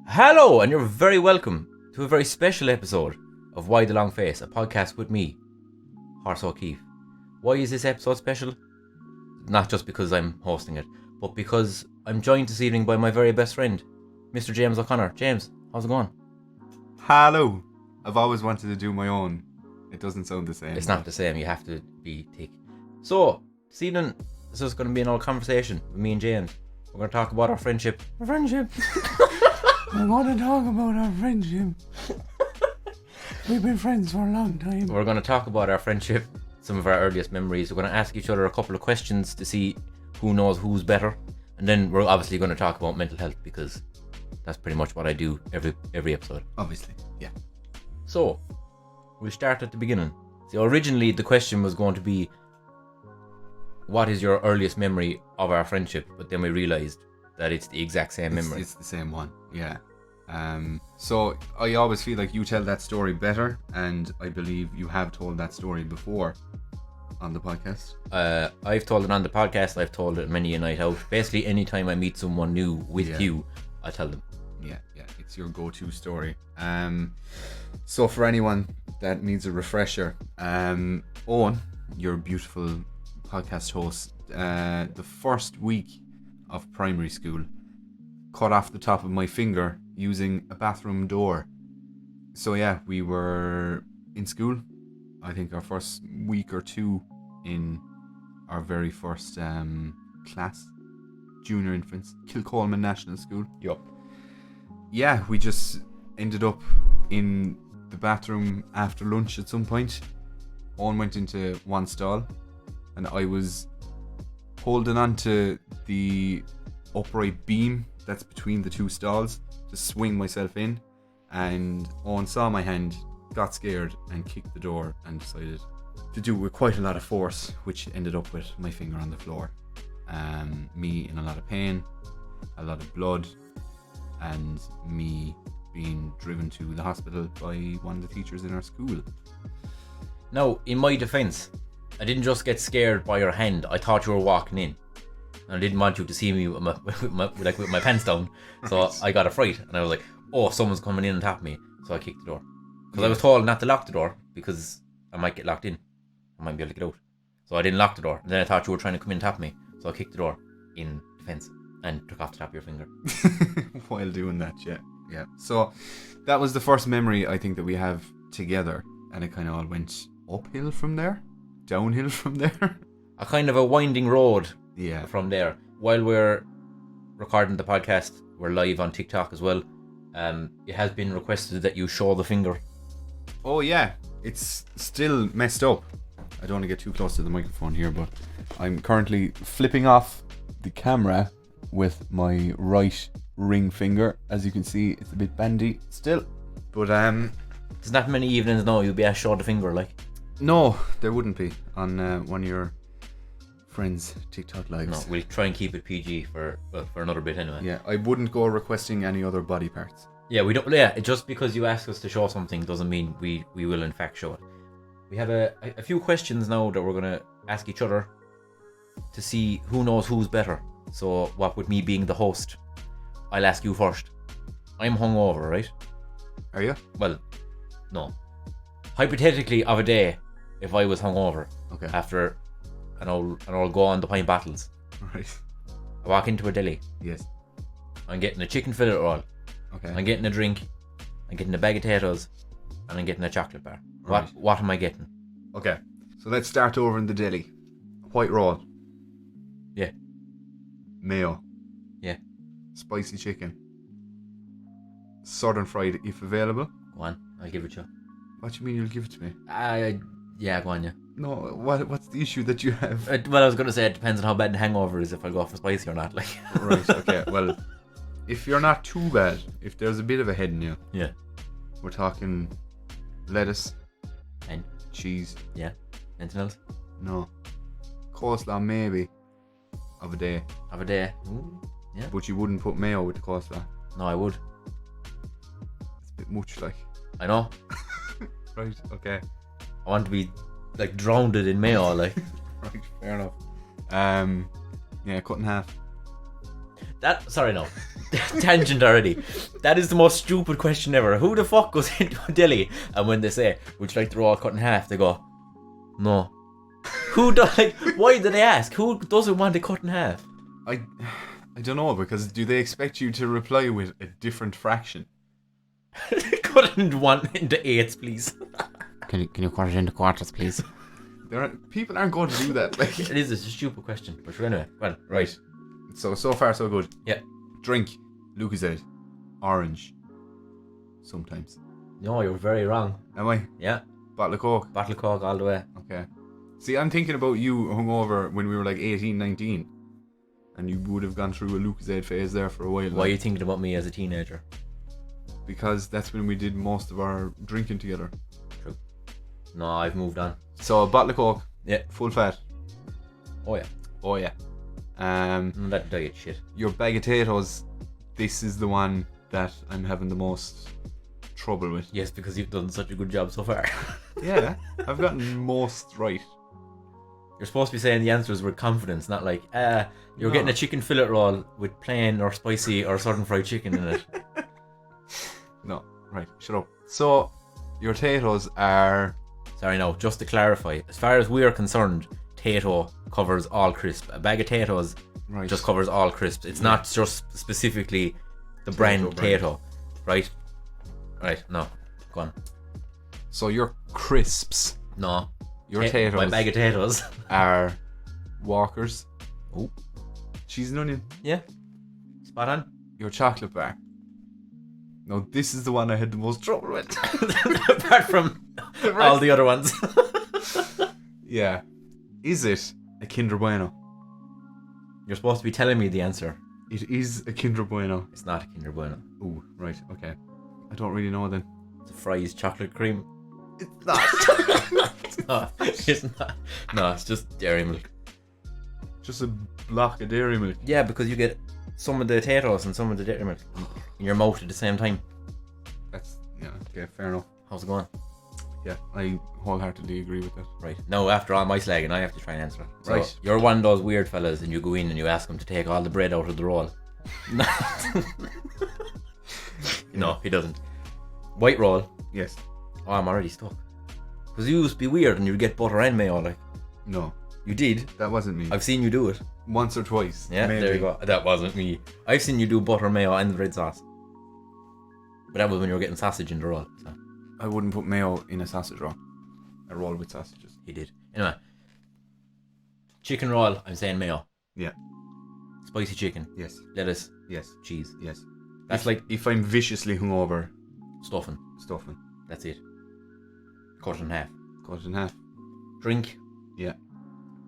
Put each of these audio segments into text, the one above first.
Hello, and you're very welcome to a very special episode of Why the Long Face, a podcast with me, Horace O'Keefe. Why is this episode special? Not just because I'm hosting it, but because I'm joined this evening by my very best friend, Mr. James O'Connor. James, how's it going? Hello. I've always wanted to do my own. It doesn't sound the same. It's not the same, you have to be thick. So, this evening, this is going to be an old conversation with me and James. We're going to talk about our friendship. Our friendship. I want to talk about our friendship. We've been friends for a long time. We're going to talk about our friendship, some of our earliest memories. We're going to ask each other a couple of questions to see who knows who's better. And then we're obviously going to talk about mental health because that's pretty much what I do every episode. Obviously, yeah. So, we'll start at the beginning. See, originally the question was going to be, what is your earliest memory of our friendship? But then we realised that it's the exact same memory. It's the same one, yeah. So I always feel like you tell that story better, and I believe you have told that story before on the podcast. I've told it on the podcast, I've told it many a night out. Basically, anytime I meet someone new with you, I tell them. Yeah, it's your go-to story. So for anyone that needs a refresher, Owen, your beautiful podcast host, the first week of primary school, cut off the top of my finger using a bathroom door. So yeah, we were in school, I think our first week or two in our very first class, junior infants, Kilcolman National School. Yup. Yeah, we just ended up in the bathroom after lunch at some point. Owen went into one stall and I was holding on to the upright beam that's between the two stalls to swing myself in, and Owen saw my hand, got scared and kicked the door and decided to do it with quite a lot of force, which ended up with my finger on the floor, me in a lot of pain, a lot of blood, and me being driven to the hospital by one of the teachers in our school. Now, in my defence, I didn't just get scared by your hand. I thought you were walking in, and I didn't want you to see me with my pants down. So Right. I got a fright, and I was like, "Oh, someone's coming in on top of me." So I kicked the door because I was told not to lock the door because I might get locked in. I might be able to get out. So I didn't lock the door. And then I thought you were trying to come in on top of me, so I kicked the door in defence and took off the top of your finger. While doing that, yeah. So that was the first memory I think that we have together, and it kind of all went uphill from there, downhill from there. A kind of a winding road. Yeah. From there. While we're recording the podcast, we're live on TikTok as well. It has been requested that you show the finger. Oh yeah, it's still messed up. I don't want to get too close to the microphone here, but I'm currently flipping off the camera with my right ring finger. As you can see, it's a bit bendy still. But There's not many evenings now you'll be asked to show the finger, like. no, there wouldn't be on one of your friends' TikTok lives. No, we'll try and keep it PG for another bit anyway. Yeah, I wouldn't go requesting any other body parts. Yeah, we don't. Yeah, just because you ask us to show something doesn't mean we will in fact show it. We have a few questions now that we're gonna ask each other to see who knows who's better. So, what with me being the host, I'll ask you first. I'm hungover, right? Are you? Well, no. Hypothetically, of a day, if I was hungover Okay. after an old go on the pint bottles, Right. I walk into a deli. Yes. I'm getting a chicken fillet roll. Okay. I'm getting a drink. I'm getting a bag of potatoes, and I'm getting a chocolate bar. Right. What am I getting? Okay. So let's start over in the deli. White roll. Yeah. Mayo. Yeah. Spicy chicken. Southern fried, if available. Go on, I'll give it to you. What do you mean you'll give it to me? Yeah, go on, yeah. No, what's the issue that you have? Well, I was gonna say it depends on how bad the hangover is if I go for spicy or not. Like. Right, okay. Well, if you're not too bad, if there's a bit of a head in you, Yeah. we're talking lettuce, And cheese. yeah. Anything else? No. Coleslaw maybe of a day. Of a day. Ooh, yeah. But you wouldn't put mayo with the coleslaw. No, I would. It's a bit much, like. I know. Right, okay. I want to be like drowned in mayo, like. Right, fair enough. Yeah, cut in half. Sorry, no. Tangent already. That is the most stupid question ever. Who the fuck goes into a deli and when they say, would you like the roll cut in half? They go, no. Who does, like, why do they ask? Who doesn't want it cut in half? I don't know, because do they expect you to reply with a different fraction? Cut it into eighths, please. Can you cut it into quarters, please? People aren't going to do that. Like, It is a stupid question, but anyway, well, right. So far so good. Yeah. Drink, Lucozade, orange. Sometimes. No, you're very wrong. Am I? Yeah, Bottle of Coke. bottle of Coke all the way. Okay. See, I'm thinking about you hungover when we were like 18, 19. And you would have gone through a Lucozade phase there for a while. Why are you thinking about me as a teenager? Because that's when we did most of our drinking together. True. No, I've moved on. So a bottle of Coke. Yeah. Full fat. Oh yeah. Oh yeah. That diet shit. Your bag of potatoes. This is the one that I'm having the most trouble with. Yes, because you've done such a good job so far. Yeah, I've gotten most right. You're supposed to be saying the answers with confidence, not like, you're No. getting a chicken fillet roll with plain or spicy or southern fried chicken in it. No, right, shut up. So, your potatoes are... Sorry, no, just to clarify, as far as we are concerned, tato covers all crisp. A bag of potatoes Right. just covers all crisps. It's not just specifically the brand tato, right? Right, no, go on. So your crisps, No. your potatoes My bag of potatoes. are Walkers. Oh. Cheese and onion. Yeah. Spot on. Your chocolate bar. Now this is the one I had the most trouble with. Apart from all the other ones. Yeah. Is it a Kinder Bueno? You're supposed to be telling me the answer. It is a Kinder Bueno. It's not a Kinder Bueno. Oh, right, okay. I don't really know then. It's a Fry's chocolate cream. It's not. No, it's not. No, it's just dairy milk. Just a block of dairy milk. Yeah, because you get some of the potatoes and some of the dairy milk in your mouth at the same time. That's, yeah, okay, fair enough. How's it going? Yeah, I wholeheartedly agree with that. Right. Now, after all my slagging, I have to try and answer it. So, Right. you're one of those weird fellas and you go in and you ask him to take all the bread out of the roll. No, he doesn't. White roll. Yes. Oh, I'm already stuck. Because you used to be weird and you'd get butter and mayo, like. No, You did. that wasn't me. I've seen you do it. Once or twice. Yeah, maybe. there you go. That wasn't me. I've seen you do butter, mayo, and the red sauce. But that was when you were getting sausage in the roll. So I wouldn't put mayo in a sausage roll. A roll with sausages. he did. Anyway. Chicken roll, I'm saying mayo. Yeah. Spicy chicken, Yes. lettuce, Yes. cheese. Yes. That's like If I'm viciously hungover, stuffing. stuffing. That's it. Cut it in half. Cut it in half. Drink. Yeah.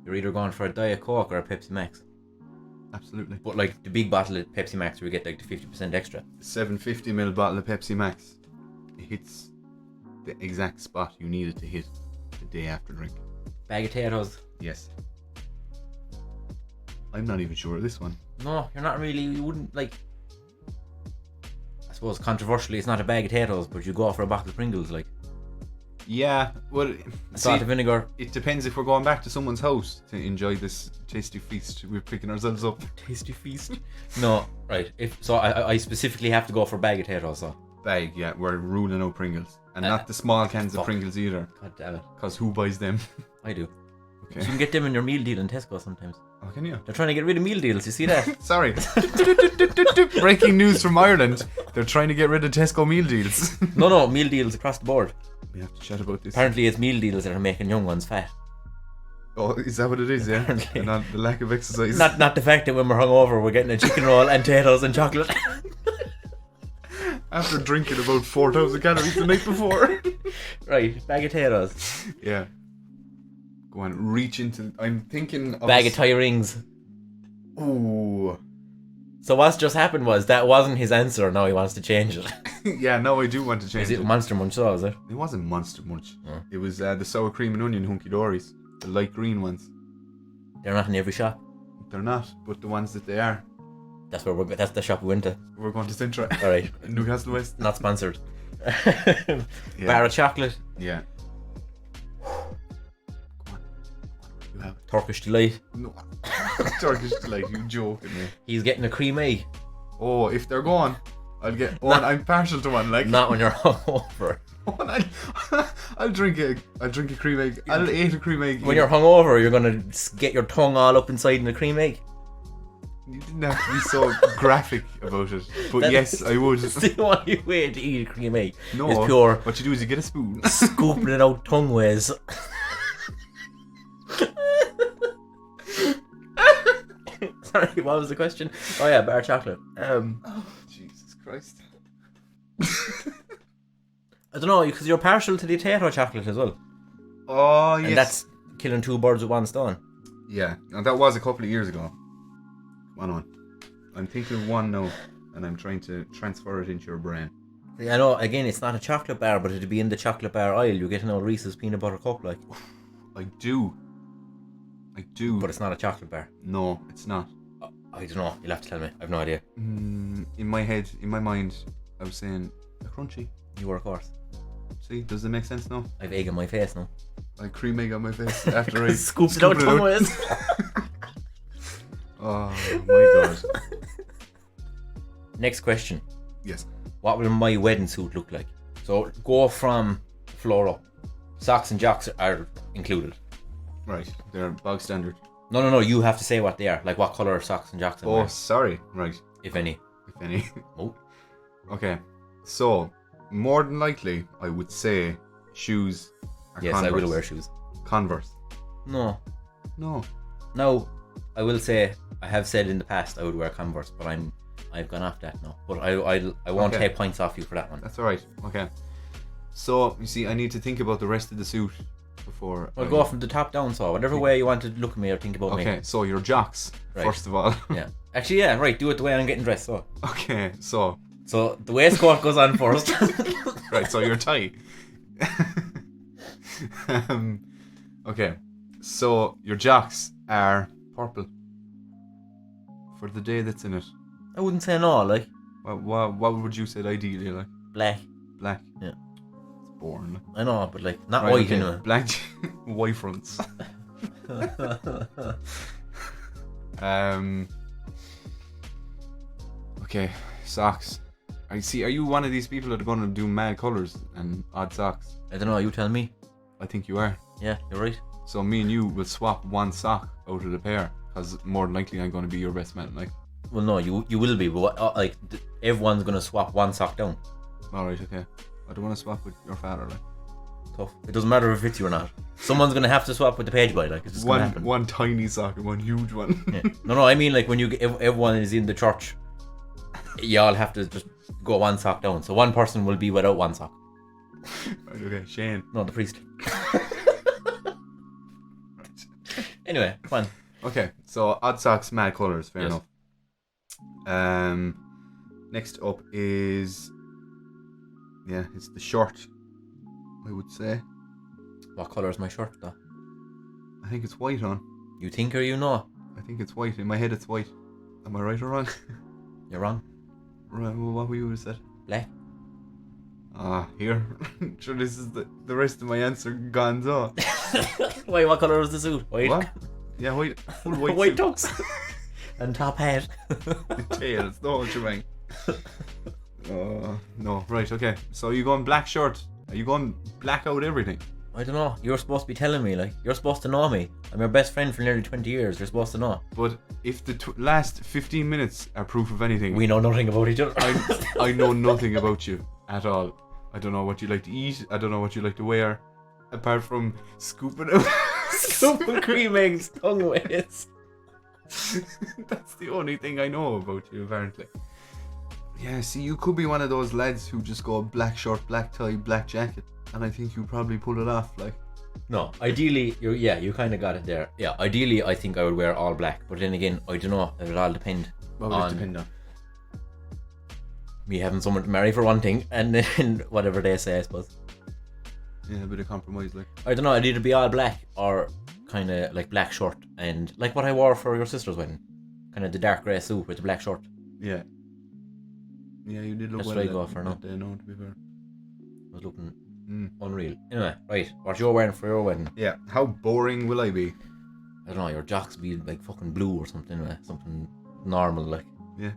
You're either going for a Diet Coke or a Pepsi Max. Absolutely. But like the big bottle of Pepsi Max where you get like the 50% extra. 750ml bottle of Pepsi Max. It hits the exact spot you need it to hit the day after drink. Bag of potatoes. Yes. I'm not even sure of this one. No, you're not really, you wouldn't like. I suppose controversially it's not a bag of potatoes, but you go for a box of Pringles like. Yeah, well, Salt and vinegar. it depends if we're going back to someone's house to enjoy this tasty feast we're picking ourselves up. Tasty feast. No, right. If so, I specifically have to go for bag of potatoes. So. Bag, yeah, we're ruling out Pringles. And not the small cans of fuck. Pringles either. God damn it. Because who buys them? I do. Okay. So you can get them in your meal deal in Tesco sometimes. Oh, can you? They're trying to get rid of meal deals. You see that? Sorry. Breaking news from Ireland. They're trying to get rid of Tesco meal deals. No, meal deals across the board. We have to chat about this. Apparently, it's meal deals that are making young ones fat. Oh, is that what it is, yeah? Apparently. And not the lack of exercise. Not the fact that when we're hungover, we're getting a chicken roll and potatoes and chocolate. After drinking about 4,000 calories the night before. Right, bag of potatoes. Yeah. Go on, reach into... I'm thinking of... Bag of tie rings. Ooh. So what's just happened was that wasn't his answer. Now he wants to change it. Yeah, no, I do want to change Is it Monster Munch? So is it? It wasn't Monster Munch. Oh. It was the sour cream and onion hunky dories. The light green ones. They're not in every shop. They're not, but the ones that they are. That's where that's the shop we went to. We're going to Sintra. All right, Newcastle West. not sponsored. Yeah. Bar of chocolate. Yeah. Go on. You have it. Turkish delight. No. Turkish delight, you joking me. He's getting a cream egg. Oh, if they're gone, I'll get one. I'm partial to one. Like Not when you're hungover. I'll drink a cream egg. I'll eat a cream egg. When you're hungover, you're gonna get your tongue all up inside in the cream egg. You didn't have to be so graphic about it. But yes, I would. It's the only way to eat a cream egg. No, it's pure. What you do is you get a spoon. Scooping it out tongue ways. Sorry, what was the question? Oh yeah, bar chocolate. Oh, Jesus Christ. I don't know, because you're partial to the potato chocolate as well. Oh, yes. And that's killing two birds with one stone. Yeah, and that was a couple of years ago. Come on. I'm thinking of one now, and I'm trying to transfer it into your brain. I know, again, it's not a chocolate bar, but it'd be in the chocolate bar aisle. You're getting out Reese's peanut butter cup, like. I do. But it's not a chocolate bar. No, it's not. I don't know. You'll have to tell me. I've no idea. In my head, in my mind, I was saying a crunchy. You were, of course. See, does it make sense now? I've egg on my face now. Like cream egg on my face after I scooped it out tongue ways. Oh my god. Next question. Yes. What will my wedding suit look like? So go from floor up. Socks and jocks are included. Right, they're bog standard. No, you have to say what they are. Like what colour socks and jocks are. Oh, sorry. Right. If any. If any. Oh. Okay. So, more than likely, I would say shoes are Yes, Converse. I will wear shoes. Converse. No. No. No, I will say, I have said in the past I would wear Converse, but I've gone off that now. But I won't Okay. take points off you for that one. That's alright. Okay. So, you see, I need to think about the rest of the suit before I'll I go from the top down, so whatever way you want to look at me or think about me. Okay, so your jocks, Right. first of all. Yeah. Actually, yeah, right, do it the way I'm getting dressed, so. Okay, so The waistcoat goes on first. right, so your tie. Okay, so your jocks are purple for the day that's in it. I wouldn't say no, like, What would you say ideally, like? black. Black. Yeah. It's boring. I know, but like, not Right, white okay. anyway. Black white fronts. Okay, socks. Are you one of these people that are going to do mad colours and odd socks? I don't know, you tell me. I think you are. Yeah, you're right. So me and you will swap one sock out of the pair, because more than likely I'm going to be your best man. Like, Well, no, you will be, but everyone's going to swap one sock down. alright, okay. I don't want to swap with your father, like. Tough. It doesn't matter if it fits you or not. Someone's going to have to swap with the page boy, like, it's just going to happen. One tiny sock and one huge one. Yeah. No, I mean, like, when everyone is in the church, you all have to just go one sock down. So one person will be without one sock. Right, okay, Shane. No, the priest. Anyway, fine. Okay, so odd socks, mad colours, fair Yes. enough. Next up is, it's the shirt, I would say. What colour is my shirt, though? I think it's white on. You think or you know? I think it's white. In my head it's white. Am I right or wrong? You're wrong. Right, well, what would you have said? Black. Here. Sure, this is the rest of my answer gone, so. Wait, what colour is the suit? White. What? Yeah, white. Full white. White suit. tux. And top hat. The tails, the whole shebang. No, right, okay. So you going black shirt? Are you going black out everything? I don't know. You're supposed to be telling me, like, you're supposed to know me. I'm your best friend for nearly 20 years. You're supposed to know. But if the last 15 minutes are proof of anything, We know nothing about each other. I know nothing about you at all. I don't know what you like to eat. I don't know what you like to wear, apart from scooping out. Super cream eggs, tongue ways. That's the only thing I know about you, apparently. Yeah, see, you could be one of those lads who just go black shirt, black tie, black jacket, and I think you probably pull it off, like. No, ideally, you kind of got it there. Yeah, ideally, I think I would wear all black. But then again, I don't know. It would all depend What would it depend on? me having someone to marry for one thing, and then whatever they say, I suppose. Yeah, a bit of compromise, like. I don't know. It'd either be all black or kind of like black shirt and like what I wore for your sister's wedding, kind of the dark grey suit with the black shirt. Yeah. Yeah, you did look That's well what I that- go for now. that day, no, to be fair. I was looking Mm. unreal. Anyway, right, what you're wearing for your wedding? Yeah, how boring will I be? I don't know, your jocks be like fucking blue or something, something normal like. Yeah.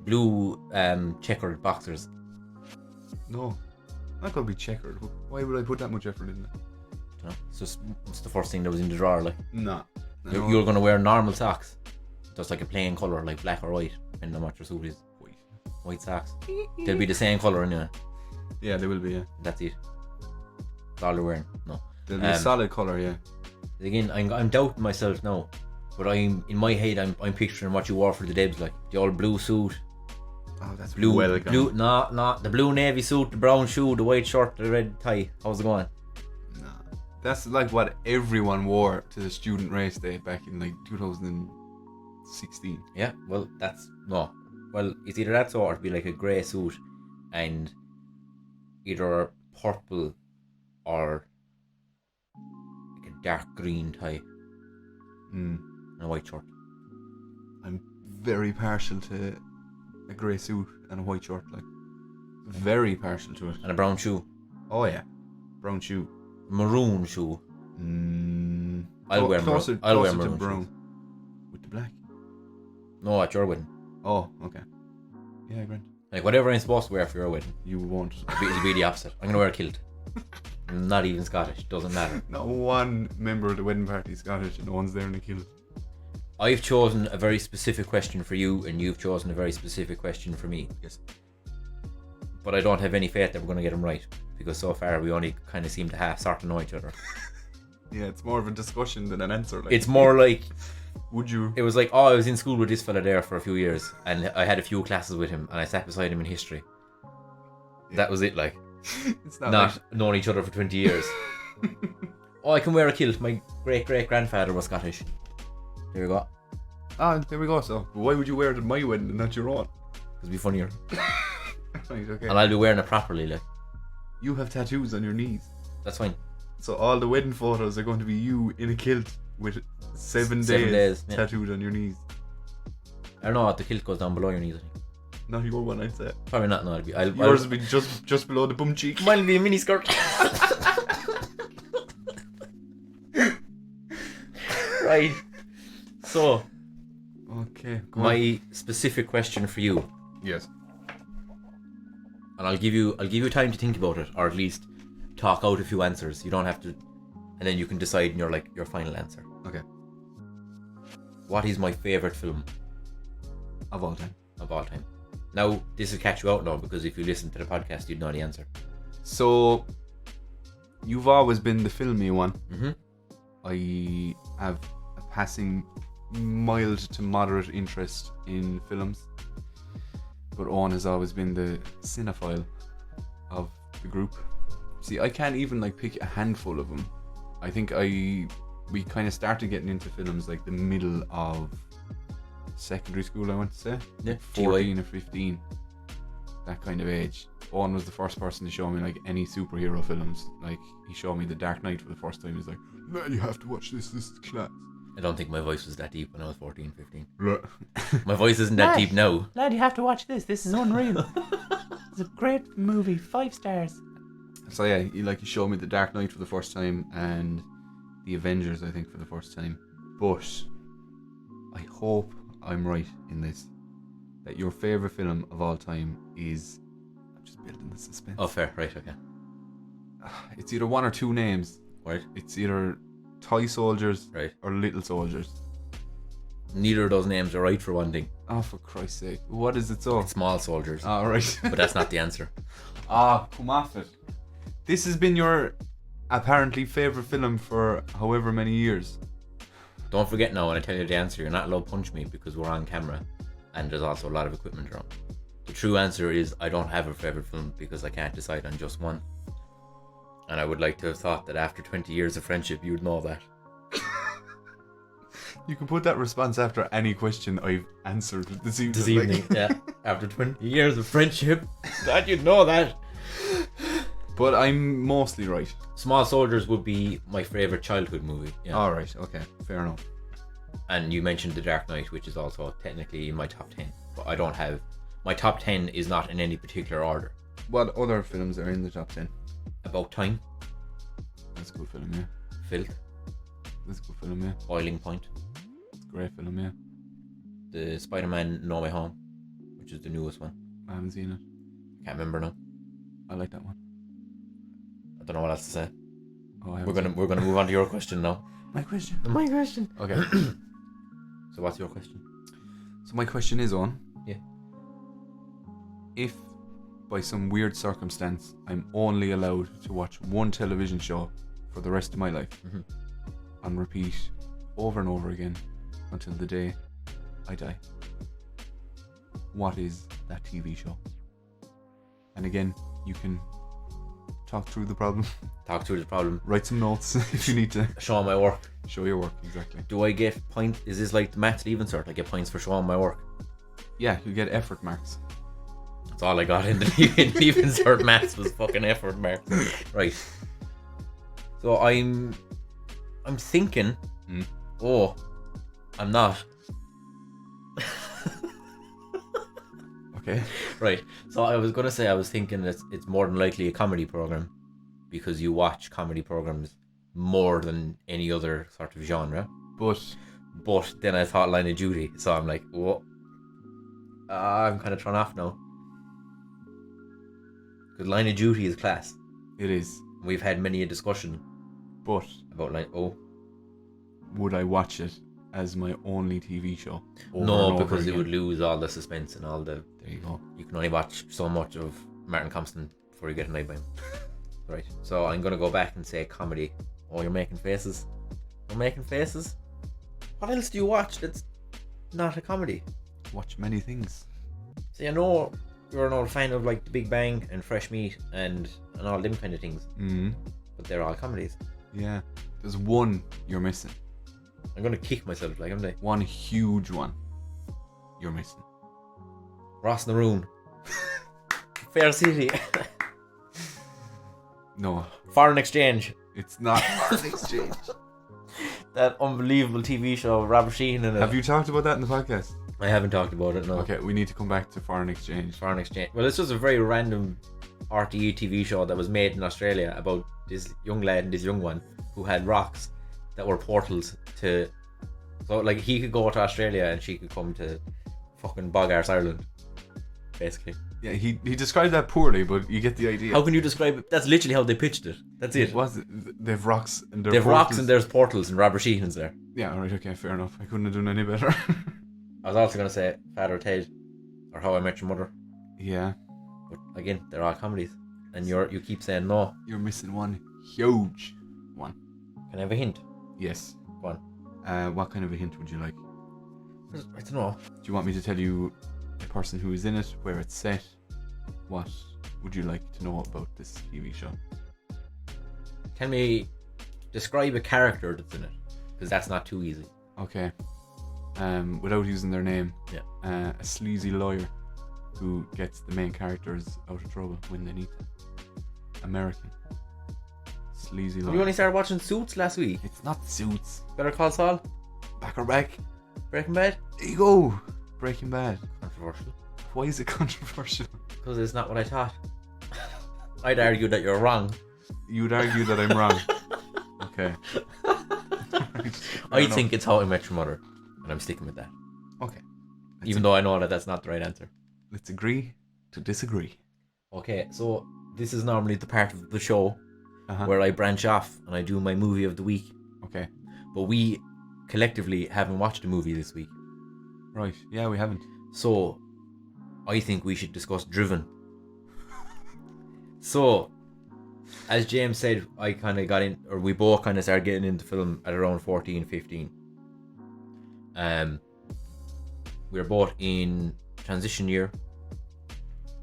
Blue checkered boxers. No. Not gonna be checkered. Why would I put that much effort in that? You know, it's the first thing that was in the drawer. Like, Nah. you're gonna wear normal socks, just like a plain color, like black or white, depending on what your suit is. White socks. They'll be the same color anyway. Yeah, they will be. Yeah. That's it. That's all they're wearing. No. They'll be a solid color. Yeah. Again, I'm doubting myself now, but I'm in my head. I'm picturing what you wore for the Debs, like the old blue suit. Oh, that's Blue, well gone. blue, no, the blue navy suit, the brown shoe, the white shirt, the red tie. How's it going? Nah. That's like what everyone wore to the student race day back in like 2016. Yeah, well, well, it's either that or it'd be like a grey suit and either purple or like a dark green tie and a white shirt. I'm very partial to a grey suit and a white shirt, like very partial to it. And a brown shoe. Oh yeah, brown shoe. Maroon shoe. I'll wear maroon. I'll wear maroon to brown shoes. with the black. No, at your wedding. Oh, okay. Yeah, grand. Like whatever I'm supposed to wear for your wedding, You won't. it'll be the opposite. I'm gonna wear a kilt. Not even Scottish. Doesn't matter. Not one member of the wedding party is Scottish, and no one's there in a kilt. I've chosen a very specific question for you, and you've chosen a very specific question for me. Yes. But I don't have any faith that we're going to get them right, because so far we only kind of seem to half sort of know each other. Yeah, it's more of a discussion than an answer. Like, It's more like, would you? it was like, oh, I was in school with this fella there for a few years, and I had a few classes with him, and I sat beside him in history. Yeah. That was it, like. It's not. Not known each other for 20 years. Oh, I can wear a kilt. My great-great-grandfather was Scottish. There we go. Ah, there we go. So, why would you wear it at my wedding and not your own? It'll be funnier. Right, okay. And I'll be wearing it properly, like. You have tattoos on your knees, That's fine. so all the wedding photos are going to be you in a kilt with 7 7 days, yeah. tattooed on your knees. I don't know, the kilt goes down below your knees, I think. Not your one, I'd say. Probably not, no. Yours will be just below the bum cheek. Mine'll be a mini skirt. Right. So, Okay. Go on. my specific question for you, Yes. and I'll give you time to think about it, or at least talk out a few answers. You don't have to, and then you can decide in your final answer. Okay. What is my favorite film Of all time. of all time? Now, this will catch you out now, because if you listen to the podcast, you'd know the answer. So, you've always been the filmy one. Mm-hmm. I have a passing mild to moderate interest in films, but Owen has always been the cinephile of the group. See, I can't even like pick a handful of them. I think we kind of started getting into films like the middle of secondary school, I want to say. Yeah, 14 or 15, that kind of age. Owen was the first person to show me like any superhero films. Like, he showed me The Dark Knight for the first time. He's like, "Man, you have to watch this is class." I don't think my voice was that deep when I was 14, 15. Right. My voice isn't that Lad. deep now. Lad, you have to watch this. This is unreal. It's a great movie. 5 stars. So yeah, he showed me The Dark Knight for the first time and The Avengers, I think, for the first time. But I hope I'm right in this, that your favourite film of all time is... I'm just building the suspense. Oh, fair. Right, okay. It's either one or two names. Right, It's either Toy Soldiers right. or Little Soldiers. Neither of those names are right for one thing. Oh, for Christ's sake. What is it so? It's Small Soldiers. Oh, right. But that's not the answer. Come off it. This has been your apparently favourite film for however many years. Don't forget now, when I tell you the answer, you're not allowed to punch me because we're on camera and there's also a lot of equipment around. The true answer is I don't have a favourite film because I can't decide on just one. And I would like to have thought that after 20 years of friendship, you'd know that. You can put that response after any question I've answered this evening. This evening, yeah. After 20 years of friendship, that you'd know that. But I'm mostly right. Small Soldiers would be my favourite childhood movie. Yeah. Alright, okay, fair enough. And you mentioned The Dark Knight, which is also technically in my top 10. But I don't have... My top 10 is not in any particular order. What other films are in the top 10? About Time, That's a good film, yeah. Filth, That's a good film, yeah. Boiling Point. It's a great film, yeah. The Spider-Man No Way Home, which is the newest one. I haven't seen it. Can't remember now. I like that one. I don't know what else to say. Oh, I We're haven't gonna move on to your question now. My question. My question. Okay. So what's your question? So my question is on. Yeah. If by some weird circumstance I'm only allowed to watch one television show for the rest of my life Mhm. on repeat over and over again until the day I die, what is that TV show? And again, you can talk through the problem, Talk through the problem. write some notes if you need to Show my work. show your work. Exactly. Do I get points? Is this like the Matt Leaving cert? I get points for showing my work. Yeah, you get effort marks. That's all I got in the Leaving cert. Maths was fucking effort marks. Right. So I'm thinking. Mm. Oh, I'm not. Okay. Right. So I was gonna say I was thinking that it's more than likely a comedy program, because you watch comedy programs more than any other sort of genre. But But then I thought Line of Duty, so I'm like, whoa. I'm kind of thrown off now. Because Line of Duty is class. it is. We've had many a discussion But about would I watch it as my only TV show? over no, and over because it again? would lose all the suspense and all the. There you go. You can only watch so much of Martin Compston before you get annoyed by him. Right. So I'm gonna go back and say comedy. Oh, you're making faces. You're making faces. What else do you watch that's not a comedy? Watch many things. See, I know you're an old fan of like The Big Bang and Fresh Meat and all them kind of things, but they're all comedies. Yeah. There's one you're missing. I'm gonna kick myself, like, haven't I? One huge one you're missing. Ross in the Room. Fair City. No, Foreign Exchange. it's not Foreign Exchange. That unbelievable TV show with Robert Sheehan in it. Have you talked about that in the podcast? I haven't talked about it, no. Okay, we need to come back to Foreign Exchange. Foreign Exchange. Well, it's just a very random RTE TV show that was made in Australia about this young lad and this young one who had rocks that were portals to. So, like, he could go to Australia and she could come to fucking Bogarts, Ireland. Basically. Yeah, he described that poorly, but you get the idea. How can you describe it? That's literally how they pitched it. That's it. Was it? They've rocks and They have rocks and there's portals and Robert Sheehan's there. Yeah, alright, okay, fair enough. I couldn't have done any better. I was also going to say Father Ted or How I Met Your Mother. Yeah, But again, they're all comedies. And you keep saying no. you're missing one huge one. Can I have a hint? Yes. Go on. What kind of a hint would you like? I don't know. Do you want me to tell you the person who is in it, where it's set? What would you like to know about this TV show? Can we describe a character that's in it? Because that's not too easy. Okay. Without using their name. Yeah. A sleazy lawyer who gets the main characters out of trouble when they need to. American. Sleazy lawyer. We only started watching Suits last week. It's not Suits. Better Call Saul. Back or back. Breaking Bad. There you go. Breaking Bad. Controversial. Why is it controversial? Because it's not what I thought. I'd argue that you're wrong. You'd argue that I'm wrong. Okay. I think it's How I Met Your Mother. And I'm sticking with that. Okay. Even though I know that that's not the right answer. Let's agree to disagree. Okay, so this is normally the part of the show Uh-huh. where I branch off and I do my movie of the week. Okay. But we collectively haven't watched a movie this week. Right. Yeah, we haven't. So I think we should discuss Driven. So, as James said, I kind of got in, or we both kind of started getting into film at around 14, 15. We were both in transition year,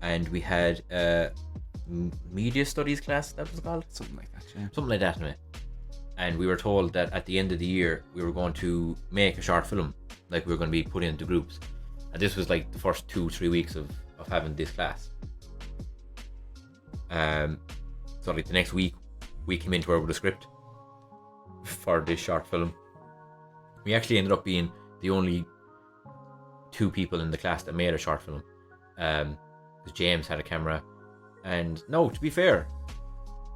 and we had a media studies class, that was called? Something like that, yeah. Something like that, anyway. And we were told that at the end of the year, we were going to make a short film. Like, we were going to be put into groups. And this was like the first 2-3 weeks of having this class. So like the next week, we came into her with a script for this short film. We actually ended up being the only 2 people in the class that made a short film. Because James had a camera. And no, to be fair,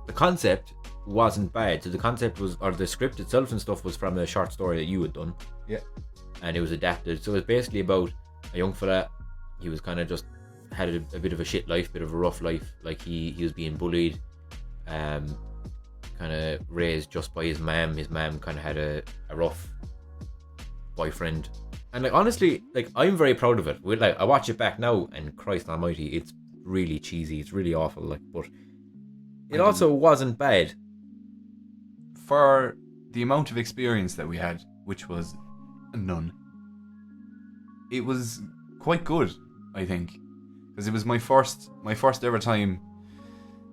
the concept wasn't bad. So the concept was, or the script itself and stuff was from a short story that you had done. Yeah. And it was adapted. So it's basically about a young fella. He was kind of just had a bit of a shit life, bit of a rough life. Like he was being bullied, kind of raised just by his mum. His mum kind of had a rough boyfriend. And like honestly, like I'm very proud of it. Like I watch it back now, and Christ Almighty, it's really cheesy. It's really awful. Like, but it also wasn't bad. For the amount of experience that we had, which was none, it was quite good, I think, because it was my first ever time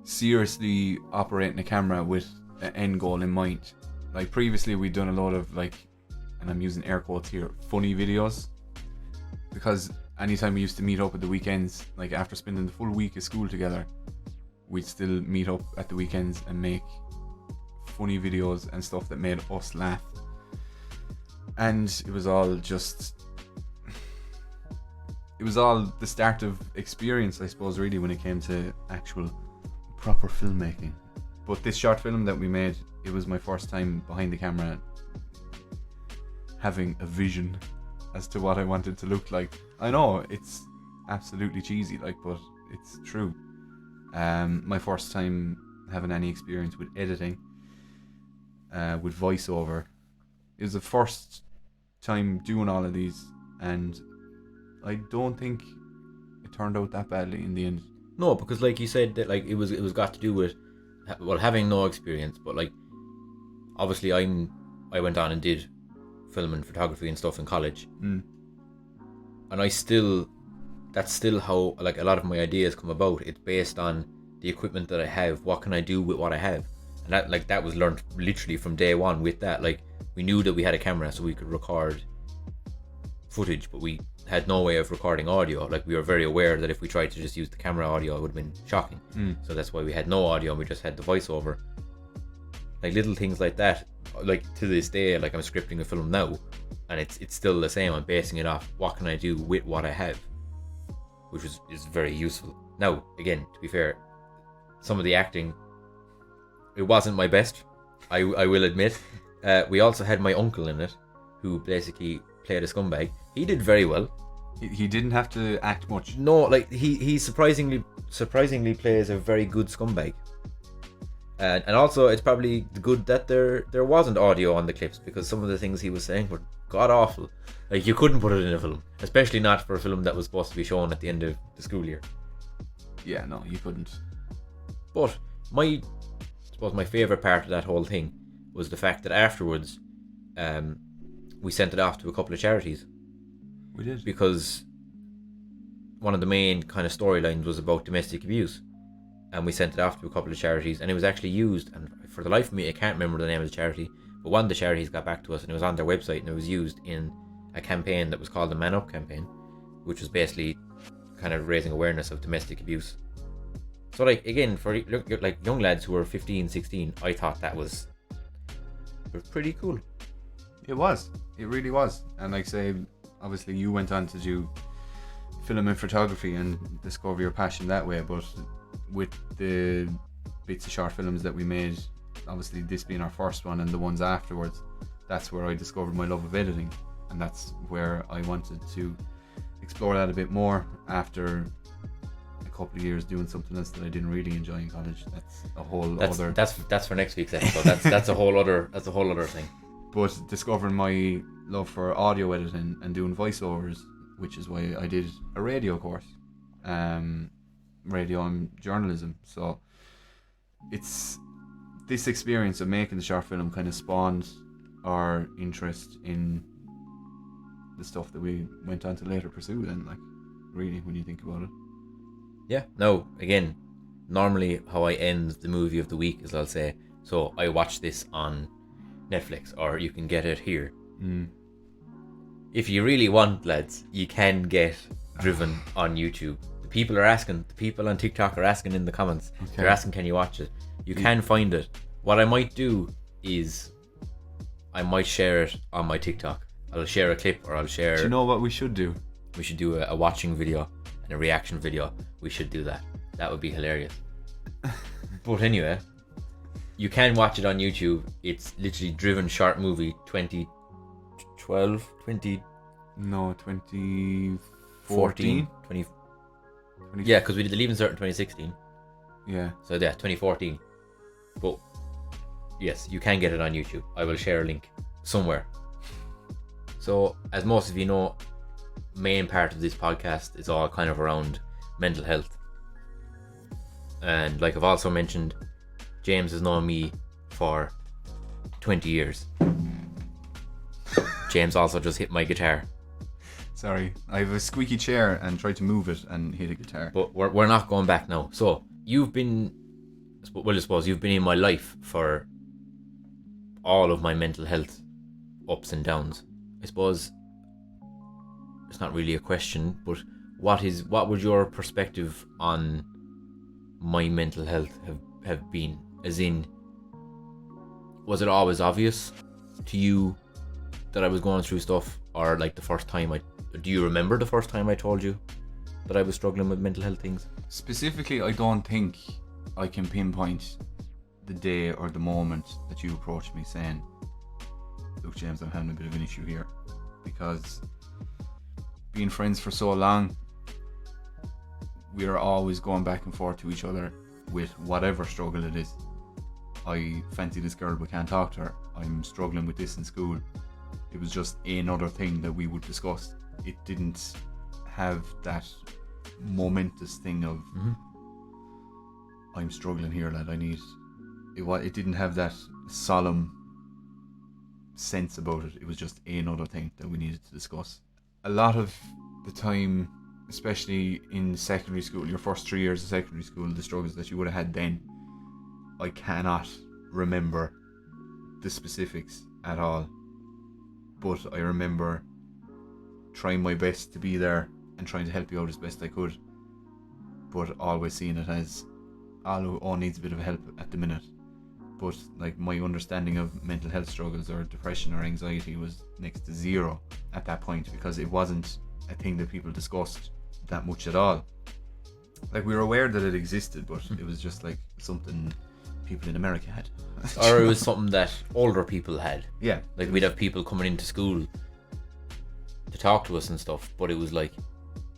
seriously operating a camera with an end goal in mind. Like previously we'd done a lot of, like, and I'm using air quotes here, funny videos, because anytime we used to meet up at the weekends, like after spending the full week of school together, we'd still meet up at the weekends and make funny videos and stuff that made us laugh. And it was all the start of experience, I suppose, really, when it came to actual proper filmmaking. But this short film that we made, it was my first time behind the camera having a vision as to what I wanted to look like. I know it's absolutely cheesy, like, but it's true. My first time having any experience with editing, with voiceover. It was the first time doing all of these, and I don't think it turned out that badly in the end. No, because like you said, that like it was got to do with, well, having no experience. But like obviously I went on and did film and photography and stuff in college, and that's still how like a lot of my ideas come about. It's based on the equipment that I have. What can I do with what I have? And that was learned literally from day one. With that, like, we knew that we had a camera so we could record footage, but we had no way of recording audio. Like, we were very aware that if we tried to just use the camera audio, it would have been shocking. So that's why we had no audio and we just had the voiceover. Like little things like that, like to this day, like I'm scripting a film now and it's still the same. I'm basing it off what can I do with what I have, which is very useful. Now again, to be fair, some of the acting, it wasn't my best, I will admit. We also had my uncle in it, who basically played a scumbag. He did very well. He didn't have to act much. No, like he surprisingly plays a very good scumbag. And also it's probably good that there wasn't audio on the clips, because some of the things he was saying were god awful. Like, you couldn't put it in a film, especially not for a film that was supposed to be shown at the end of the school year. Yeah, no, you couldn't. But I suppose my favourite part of that whole thing was the fact that afterwards we sent it off to a couple of charities. We did. Because one of the main kind of storylines was about domestic abuse, and we sent it off to a couple of charities, and it was actually used, and for the life of me I can't remember the name of the charity, but one of the charities got back to us and it was on their website, and it was used in a campaign that was called the Man Up campaign, which was basically kind of raising awareness of domestic abuse. So like, again, for like young lads who were 15, 16, I thought that was pretty cool. It was. It really was. And like I say, obviously you went on to do film and photography and discover your passion that way, but with the bits of short films that we made, obviously this being our first one and the ones afterwards, that's where I discovered my love of editing, and that's where I wanted to explore that a bit more after a couple of years doing something else that I didn't really enjoy in college. That's a whole other. That's for next week's episode. That's a whole other thing. But discovering my love for audio editing and doing voiceovers, which is why I did a radio course, radio and journalism. So it's this experience of making the short film kind of spawned our interest in the stuff that we went on to later pursue. Then, like, really, when you think about it. Yeah. No, again, normally how I end the movie of the week is I'll say, so I watched this on Netflix, or you can get it here. If you really want, lads, you can get Driven on YouTube. The people on TikTok are asking in the comments. Okay. They're asking, can you watch it? You can find it. What I might do is I might share it on my TikTok. I'll share a clip, or I'll share... Do you know what we should do? We should do a watching video and a reaction video. We should do that. That would be hilarious. But anyway, You can watch it on YouTube. It's literally driven short movie 2012, 2014, No, 2014. 20. Yeah, because we did the Leaving Cert in 2016. Yeah. So yeah, 2014. But yes, you can get it on YouTube. I will share a link somewhere. So, as most of you know, main part of this podcast is all kind of around mental health. And like I've also mentioned, James has known me for 20 years. James also just hit my guitar. Sorry, I have a squeaky chair and tried to move it and hit a guitar. But we're not going back now. So, you've been... Well, I suppose you've been in my life for all of my mental health ups and downs. I suppose it's not really a question, but what would your perspective on my mental health have been? As in, was it always obvious to you that I was going through stuff, or like the first time do you remember the first time I told you that I was struggling with mental health things? Specifically, I don't think I can pinpoint the day or the moment that you approached me saying, look, James, I'm having a bit of an issue here. Because being friends for so long, we are always going back and forth to each other with whatever struggle it is. I fancy this girl but can't talk to her. I'm struggling with this in school. It was just another thing that we would discuss. It didn't have that momentous thing of I'm struggling here, lad, I need it didn't have that solemn sense about it. It was just another thing that we needed to discuss. A lot of the time, especially in secondary school, your first 3 years of secondary school, the struggles that you would have had then, I cannot remember the specifics at all, but I remember trying my best to be there and trying to help you out as best I could, but always seeing it as all needs a bit of help at the minute. But like, my understanding of mental health struggles or depression or anxiety was next to zero at that point, because it wasn't a thing that people discussed that much at all. Like, we were aware that it existed, but it was just like something people in America had. Or it was something that older people had. Yeah. Like, we'd have people coming into school to talk to us and stuff, but it was like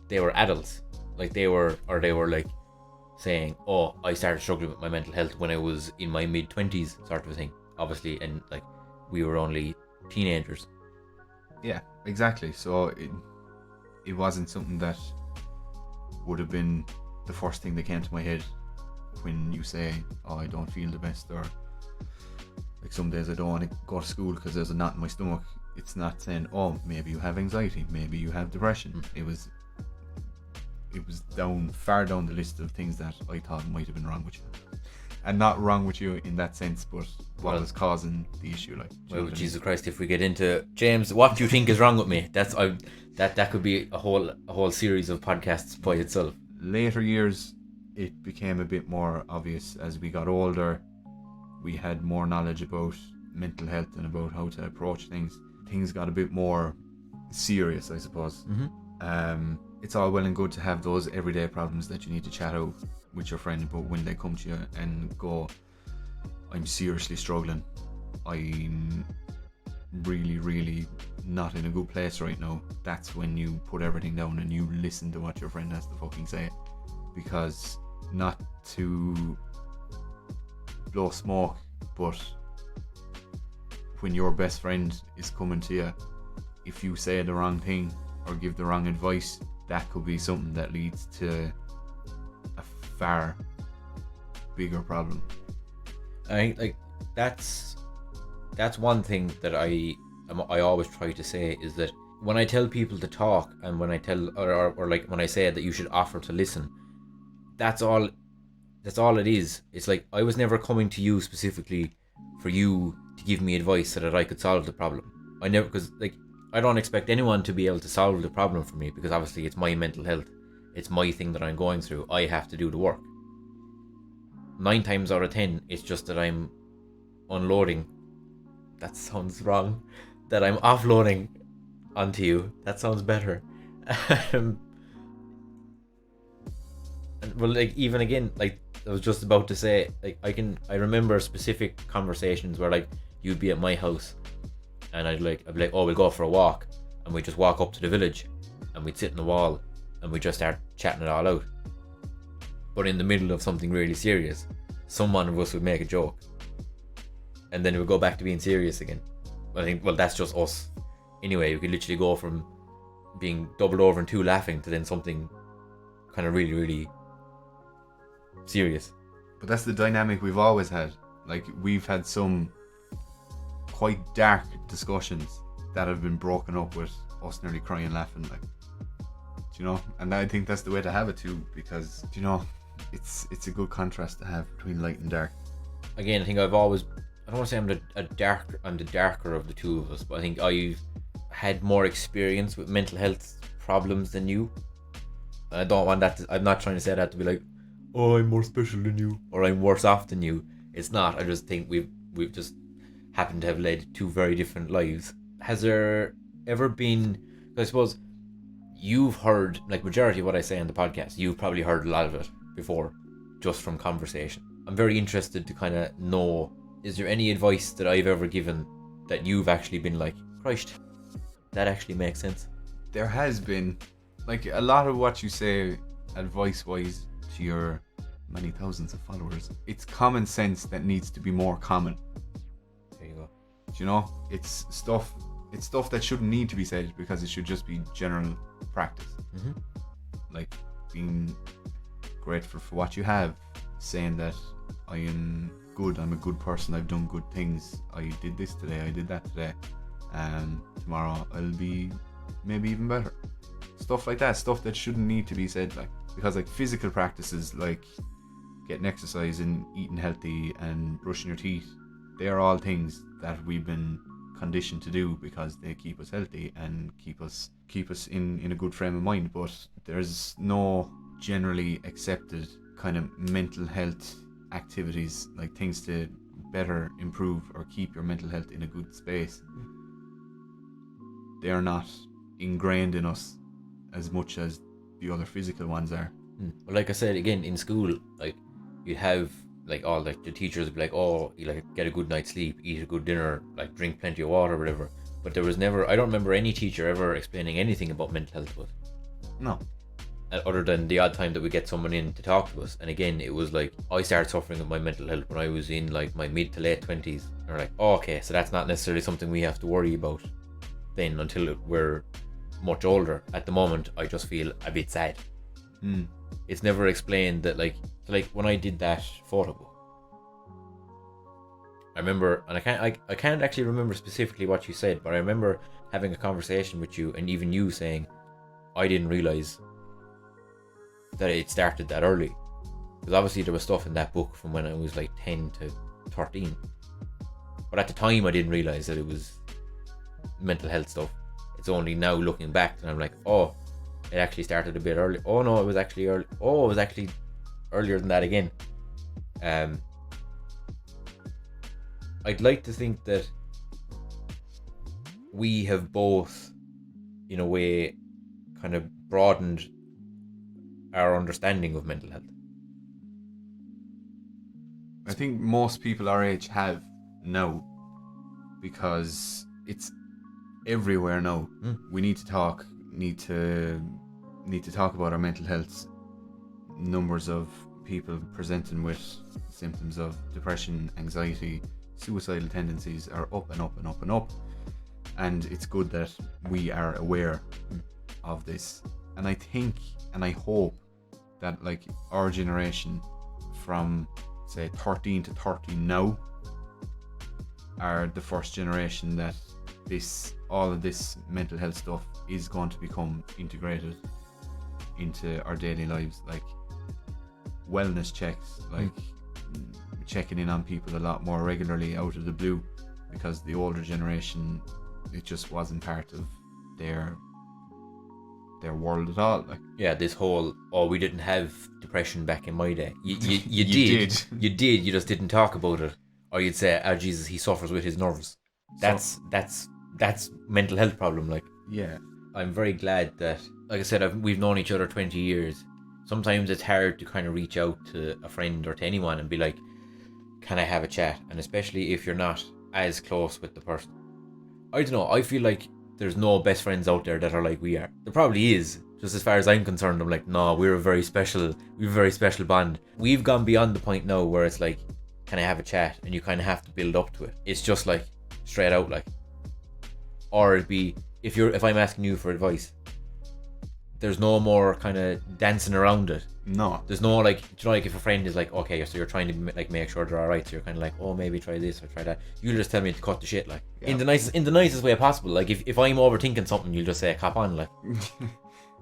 they were adults. Like, they were like saying, oh, I started struggling with my mental health when I was in my mid-20s, sort of a thing. Obviously, and like, we were only teenagers. Yeah, exactly. So it wasn't something that would have been the first thing that came to my head when you say, oh, I don't feel the best, or like some days I don't want to go to school because there's a knot in my stomach. It's not saying, oh, maybe you have anxiety, maybe you have depression. It was far down the list of things that I thought might have been wrong with you. And not wrong with you in that sense, but what was causing the issue. Like, well, Jesus Christ, if we get into, James, what do you think is wrong with me? That could be a whole series of podcasts by itself. Later years, it became a bit more obvious as we got older. We had more knowledge about mental health and about how to approach things. Things got a bit more serious, I suppose. It's all well and good to have those everyday problems that you need to chat out with your friend, but when they come to you and go, I'm seriously struggling, I'm really, really not in a good place right now, that's when you put everything down and you listen to what your friend has to fucking say. Because, not to blow smoke, but when your best friend is coming to you, if you say the wrong thing or give the wrong advice, that could be something that leads to a far bigger problem. I think, like, that's one thing that I always try to say, is that when I tell people to talk, and when I tell or like when I say that you should offer to listen, that's all it is. It's like, I was never coming to you specifically for you to give me advice so that I could solve the problem. Because like, I don't expect anyone to be able to solve the problem for me, because obviously it's my mental health. It's my thing that I'm going through. I have to do the work. 9 times out of 10, it's just that I'm unloading. That sounds wrong. That I'm offloading onto you. That sounds better. And well, like, even again, like, was just about to say, like, I remember specific conversations where, like, you'd be at my house and I'd be like, oh, we'll go for a walk, and we'd just walk up to the village and we'd sit in the wall and we'd just start chatting it all out. But in the middle of something really serious, someone of us would make a joke and then it would go back to being serious again. I think, well, that's just us. Anyway, we could literally go from being doubled over and two laughing to then something kind of really, really serious. But that's the dynamic we've always had. Like, we've had some quite dark discussions that have been broken up with us nearly crying and laughing, like, do you know? And I think that's the way to have it too, because, do you know, it's a good contrast to have between light and dark. Again, I think I don't want to say I'm the darker of the two of us, but I think I've had more experience with mental health problems than you. And I don't want that I'm not trying to say that to be like, oh, I'm more special than you, or I'm worse off than you. It's not. I just think we've just happened to have led two very different lives. Has there ever been, I suppose you've heard, like, majority of what I say on the podcast, you've probably heard a lot of it before, just from conversation. I'm very interested to kind of know, is there any advice that I've ever given that you've actually been like, Christ, that actually makes sense? There has been, like, a lot of what you say advice-wise to your many thousands of followers, it's common sense that needs to be more common. There you go. Do you know? It's stuff that shouldn't need to be said because it should just be general practice. Mm-hmm. Like being grateful for what you have, saying that I am good, I'm a good person, I've done good things, I did this today, I did that today, and tomorrow I'll be maybe even better. Stuff like that, stuff that shouldn't need to be said, like, because like physical practices like getting exercise and eating healthy and brushing your teeth, they're all things that we've been conditioned to do because they keep us healthy and keep us in a good frame of mind. But there's no generally accepted kind of mental health activities, like things to better improve or keep your mental health in a good space. They are not ingrained in us as much as the other physical ones are. Well, like I said, again, in school, like, you'd have like all like the teachers would be like, oh, you like get a good night's sleep, eat a good dinner, like drink plenty of water, whatever. But there was never, I don't remember any teacher ever explaining anything about mental health to us. No. Other than the odd time that we get someone in to talk to us. And again, it was like, I started suffering with my mental health when I was in like my mid to late 20s. And we're like, oh, okay, so that's not necessarily something we have to worry about then until we're much older. At the moment, I just feel a bit sad. It's never explained that, like when I did that photo book, I remember, and I can't actually remember specifically what you said, but I remember having a conversation with you and even you saying, I didn't realise that it started that early. Because obviously there was stuff in that book from when I was like 10 to 13. But at the time I didn't realise that it was mental health stuff. It's only now looking back and I'm like, oh, it actually started a bit early. Oh no, it was actually early. Oh, it was actually earlier than that again. I'd like to think that we have both, in a way, kind of broadened our understanding of mental health. I think most people our age have now, because it's everywhere now. We need to talk, need to talk about our mental health. Numbers of people presenting with symptoms of depression, anxiety, suicidal tendencies are up and up and up and up, and it's good that we are aware of this. And I think and I hope that like our generation from say 13 to 30 now are the first generation that all of this mental health stuff is going to become integrated into our daily lives, like wellness checks, like checking in on people a lot more regularly out of the blue, because the older generation, it just wasn't part of their world at all. Like, yeah, this whole, oh, we didn't have depression back in my day. You You did. did. You did, you just didn't talk about it. Or you'd say, oh Jesus, he suffers with his nerves. That's mental health problem. Like, yeah, I'm very glad that, like I said, we've known each other 20 years, sometimes it's hard to kind of reach out to a friend or to anyone and be like, can I have a chat? And especially if you're not as close with the person. I don't know, I feel like there's no best friends out there that are like we are. There probably is. Just as far as I'm concerned, I'm like, no, we have a very special bond. We've gone beyond the point now where it's like, can I have a chat? And you kind of have to build up to it. It's just like, straight out like. Or it'd be, if I'm asking you for advice, there's no more kind of dancing around it. No. There's no like, do you know, like if a friend is like, okay, so you're trying to like make sure they're alright, so you're kind of like, oh, maybe try this or try that. You'll just tell me to cut the shit, like, in the nicest way possible. Like if I'm overthinking something, you'll just say cop on, like.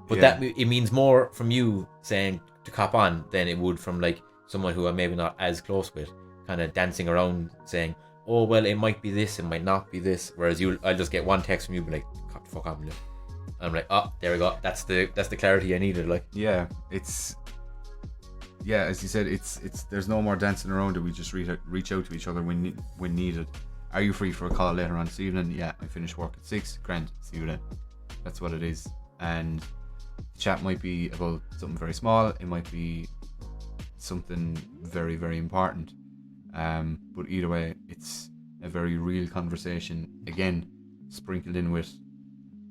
But that it means more from you saying to cop on than it would from like someone who I'm maybe not as close with, kind of dancing around saying, oh well, it might be this, it might not be this. Whereas I'll just get one text from you, be like, fuck on, and I'm like, oh, there we go. That's the clarity I needed. Like, yeah, it's. Yeah, as you said, it's there's no more dancing around it. We just reach out to each other when needed. Are you free for a call later on this evening? Yeah, I finish work at 6. Grand, see you then. That's what it is. And the chat might be about something very small. It might be something very, very important. But either way, it's a very real conversation. Again, sprinkled in with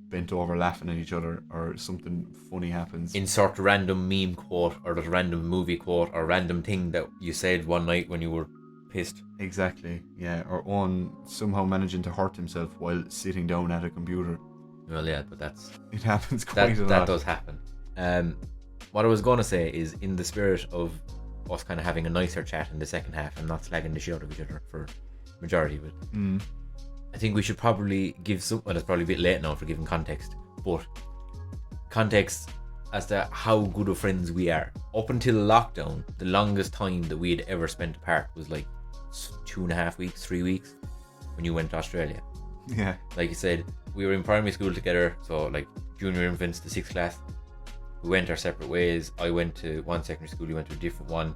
bent over laughing at each other, or something funny happens. Insert random meme quote, or the random movie quote, or random thing that you said one night when you were pissed. Exactly, yeah. Or Owen somehow managing to hurt himself while sitting down at a computer. Well, yeah, but it happens quite a lot. That does happen. What I was going to say is, in the spirit of us kind of having a nicer chat in the second half and not slagging the shit out of each other for majority of it, I think we should probably give some. Well, it's probably a bit late now for giving context, but context as to how good of friends we are. Up until lockdown, the longest time that we had ever spent apart was like 2.5 weeks, 3 weeks, when you went to Australia. Yeah. Like you said, we were in primary school together, so like junior infants to 6th class. We went our separate ways. I went to one secondary school, you went to a different one.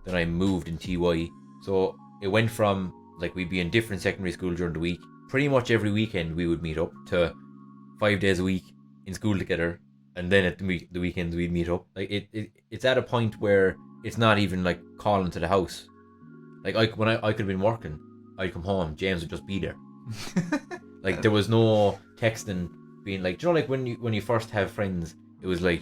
Then I moved in TY. So it went from like we'd be in different secondary school during the week. Pretty much every weekend we would meet up, to 5 days a week in school together, and then at the weekends we'd meet up. Like it's at a point where it's not even like calling to the house. Like when I could have been working, I'd come home, James would just be there. Like there was no texting being like, do you know, like when you first have friends, it was like,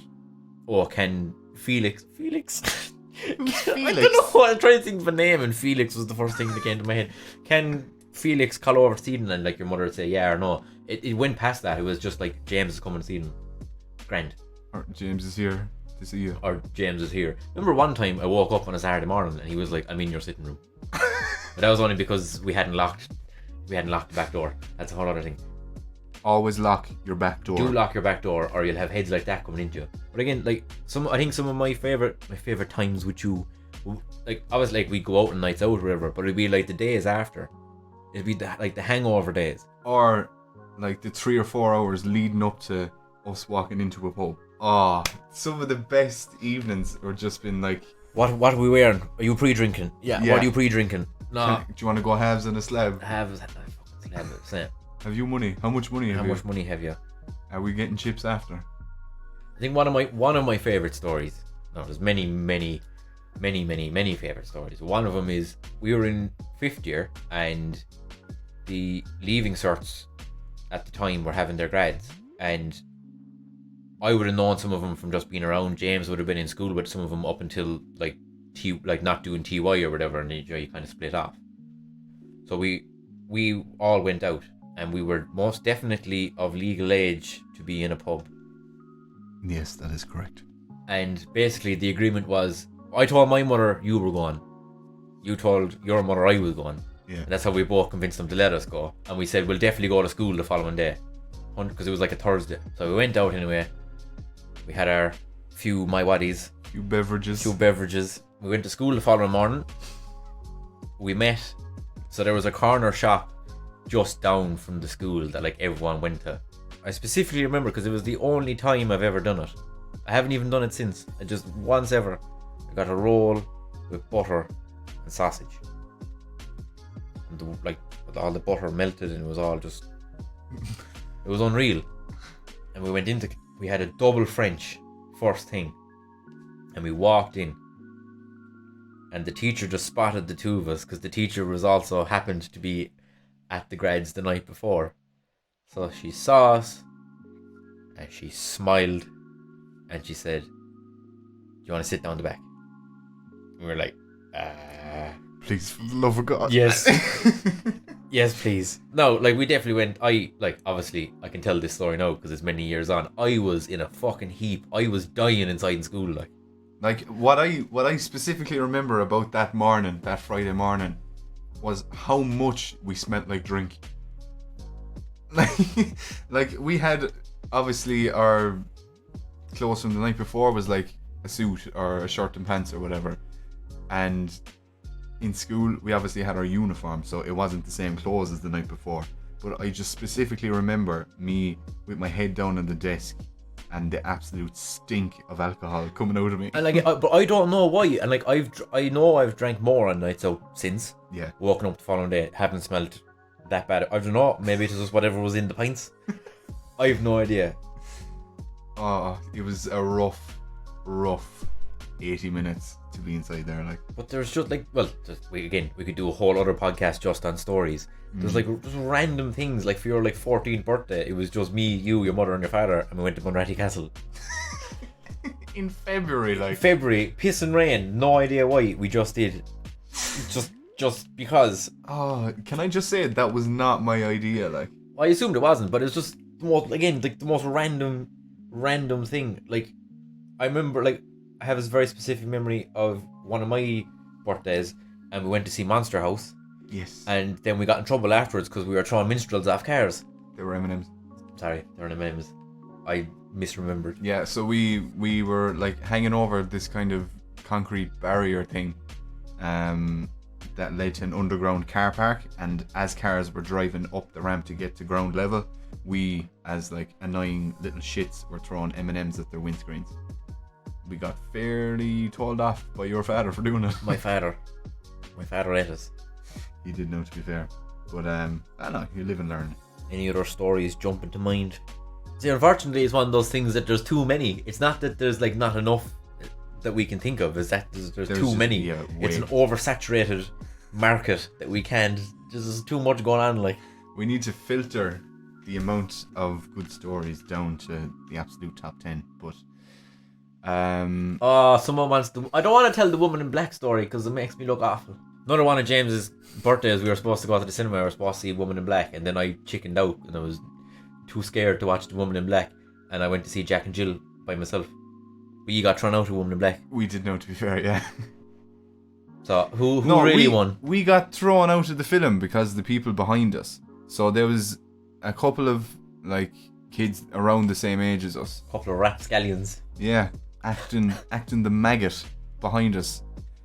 oh, can Felix Who's Felix? I don't know, I'm trying to think of a name, and Felix was the first thing that came to my head. Can Felix call over to see them? And like your mother would say yeah or no. It went past that. It was just like, James is coming to see them. Grand. Or James is here to see you. Or James is here. Remember one time I woke up on a Saturday morning and he was like, I'm in your sitting room. But that was only because we hadn't locked the back door. That's a whole other thing. Always lock your back door. Do lock your back door, or you'll have heads like that coming into you. But again, like I think some of my favorite times with you, like I was like, we'd go out on nights out or whatever, but it'd be like the days after. It'd be the hangover days. Or like the 3 or 4 hours leading up to us walking into a pub. Oh, some of the best evenings were just been like, What are we wearing? Are you pre-drinking? Yeah. What are you pre-drinking? No. Do you want to go halves on a slab? Have that fucking slab. Same. Have you money? How much money have you? How much money have you? Are we getting chips after? I think one of my favorite stories. No, there's many favorite stories. One of them is we were in 5th year and the leaving certs at the time were having their grads, and I would have known some of them from just being around. James would have been in school with some of them up until like not doing TY or whatever, and you kind of split off. So we all went out, and we were most definitely of legal age to be in a pub. Yes, that is correct. And basically the agreement was, I told my mother you were going, you told your mother I was going. Yeah. And that's how we both convinced them to let us go. And we said we'll definitely go to school the following day, because it was like a Thursday. So we went out anyway. We had our few few beverages. We went to school the following morning. We met. So there was a corner shop just down from the school that like everyone went to. I specifically remember because it was the only time I've ever done it. I haven't even done it since. I just once ever. I got a roll with butter and sausage. And all the butter melted, and it was all just... It was unreal. And we had a double French first thing. And we walked in. And the teacher just spotted the two of us because the teacher was also happened to be at the grads the night before. So she saw us and she smiled and she said, "Do you want to sit down the back?" And we were like, Please, for the love of God. yes. Yes, please. No, like we definitely went. Obviously I can tell this story now because it's many years on. I was in a fucking heap. I was dying inside in school. Like what I specifically remember about that morning, that Friday morning, was how much we smelled like drink. Like we had, obviously our clothes from the night before was like a suit or a shirt and pants or whatever, and in school we obviously had our uniform, so it wasn't the same clothes as the night before. But I just specifically remember me with my head down on the desk and the absolute stink of alcohol coming out of me. And but I don't know why. And I know I've drank more on nights out since. Yeah. Walking up the following day, haven't smelled that bad. I don't know. Maybe it was just whatever was in the pints. I have no idea. Oh, it was a rough 80 minutes to be inside there, like. But there's just we could do a whole other podcast just on stories. There's just random things, like for your 14th birthday, it was just me, you, your mother and your father, and we went to Bunratty Castle. In February, like. February, piss and rain, no idea why, we just did. Just because. Oh, can I just say that was not my idea, like. I assumed it wasn't, but it's just the most random thing. Like, I remember, I have this very specific memory of one of my birthdays, and we went to see Monster House. Yes. And then we got in trouble afterwards because we were throwing minstrels off cars. They were M&Ms. Sorry, they were M&Ms. I misremembered. Yeah, so we were like hanging over this kind of concrete barrier thing that led to an underground car park, and as cars were driving up the ramp to get to ground level, we, as like annoying little shits, were throwing M&Ms at their windscreens. We got fairly told off by your father for doing it. My father ate us. He did know, to be fair. But I don't know, you live and learn. Any other stories jump into mind? See, unfortunately, it's one of those things that there's too many. It's not that there's not enough that we can think of. It's that there's too many. Yeah, it's an oversaturated market that we can't. There's too much going on. We need to filter the amount of good stories down to the absolute top 10. But someone wants to. I don't want to tell the woman in black story because it makes me look awful. Another one of James's birthdays, we were supposed to go to the cinema. We were supposed to see Woman in Black, and then I chickened out and I was too scared to watch the Woman in Black, and I went to see Jack and Jill by myself. But you got thrown out of Woman in Black. We did know, to be fair, yeah. So who really won? We got thrown out of the film because of the people behind us. So there was a couple of kids around the same age as us. A couple of rapscallions. Yeah, acting the maggot behind us.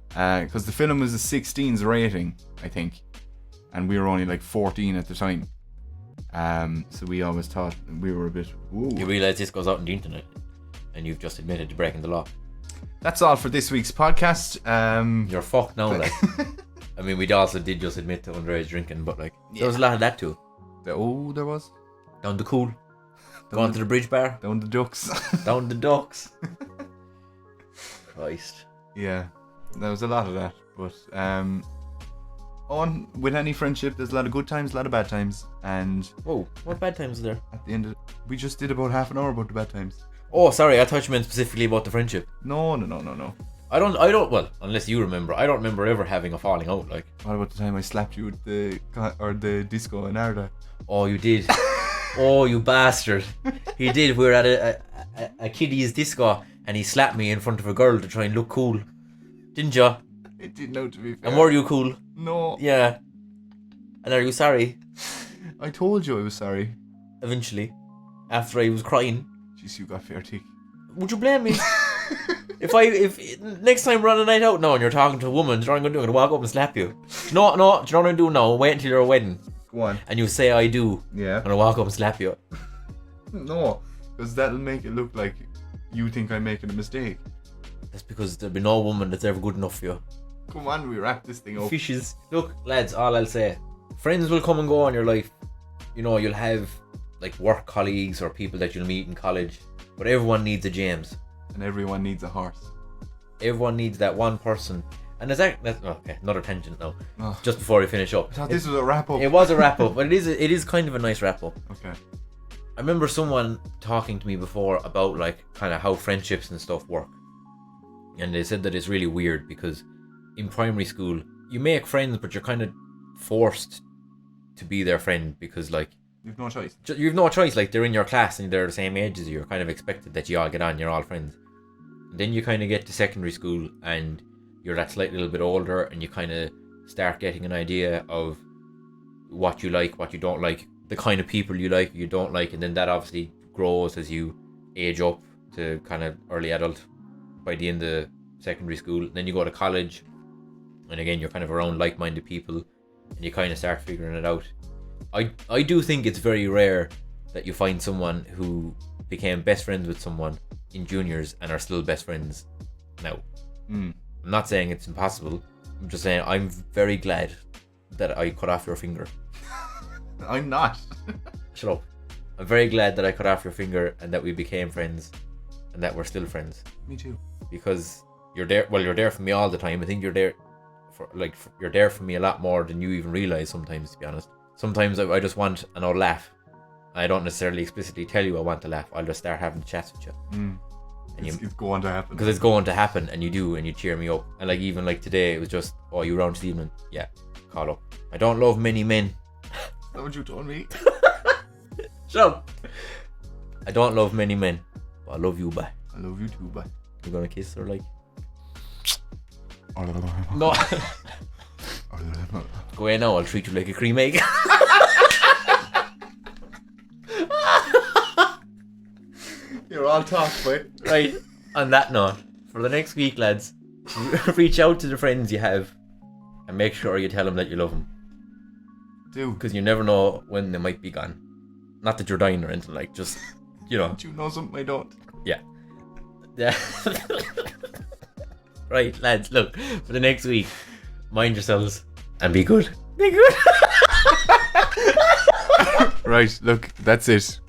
Because the film was a 16's rating, I think, and we were only 14 at the time. So we always thought we were a bit. Whoa. You realise this goes out on the internet, and you've just admitted to breaking the law. That's all for this week's podcast. You're fucked now, I mean, we also did just admit to underage drinking, but there was a lot of that too. There was. Down the cool. Going to the bridge bar. Down the ducks. Down the ducks. Christ. Yeah. There was a lot of that, but on with any friendship, there's a lot of good times, a lot of bad times, and whoa, what bad times are there? At the end of we just did about half an hour about the bad times. Oh, sorry, I thought you meant specifically about the friendship. No. I don't. Well, unless you remember, I don't remember ever having a falling out. What about the time I slapped you at the disco in Arda? Oh, you did. Oh, you bastard! He did. We were at a kiddies disco, and he slapped me in front of a girl to try and look cool. Didn't ya? I didn't know, to be fair. And were you cool? No. Yeah. And are you sorry? I told you I was sorry. Eventually. After I was crying. Jeez, you got fair tick. Would you blame me? if next time we're on a night out now and you're talking to a woman, do you know what I'm going to do? I'm going to walk up and slap you. No, do you know what I'm going to do now? Wait until your wedding. Go on. And you say I do. Yeah. I'm going to walk up and slap you. No, because that'll make it look like you think I'm making a mistake. That's because there'll be no woman that's ever good enough for you. Come on, we wrap this thing up. Fishes. Look, lads, all I'll say. Friends will come and go in your life. You'll have work colleagues or people that you'll meet in college. But everyone needs a James. And everyone needs a horse. Everyone needs that one person. And that's okay, another tangent now. Oh. Just before we finish up. I thought this was a wrap up. It was a wrap up, but it is kind of a nice wrap up. Okay. I remember someone talking to me before about like kind of how friendships and stuff work. And they said that it's really weird because in primary school you make friends, but you're kind of forced to be their friend because like You've no choice. you've no choice. Like they're in your class and they're the same age as you. You're kind of expected that you all get on. You're all friends. And then you kind of get to secondary school and you're that slight little bit older, and you kind of start getting an idea of what you like, what you don't like, the kind of people you like, you don't like, and then that obviously grows as you age up to kind of early adult by the end of secondary school. And then you go to college, and again you're kind of around like-minded people, and you kind of start figuring it out. I do think it's very rare that you find someone who became best friends with someone in juniors and are still best friends now. I'm not saying it's impossible. I'm just saying I'm very glad that I cut off your finger. I'm not. Shut up. I'm very glad that I cut off your finger and that we became friends and that we're still friends. Me too. Because you're there. Well, you're there for me all the time. I think you're there you're there for me a lot more than you even realize sometimes, to be honest. Sometimes I just want an old laugh. I don't necessarily explicitly tell you I want to laugh. I'll just start having chats with you. And it's going to happen. Because it's going to happen, and you do, and you cheer me up. And like even like today, it was just, oh, you around this evening? Yeah, call up. I don't love many men. Is that what you told me? Shut up. I don't love many men, but I love you, bye. I love you too, bye. You gonna kiss her like? No. No. Go away now. I'll treat you like a cream egg. You're all talk, boy. Right. On that note, for the next week, lads, reach out to the friends you have and make sure you tell them that you love them. Do. Because you never know when they might be gone. Not that you're dying or anything, like, just, you know. Do you know something I don't? Yeah. Right, lads, look, for the next week, mind yourselves and be good. Be good. Right, look, that's it.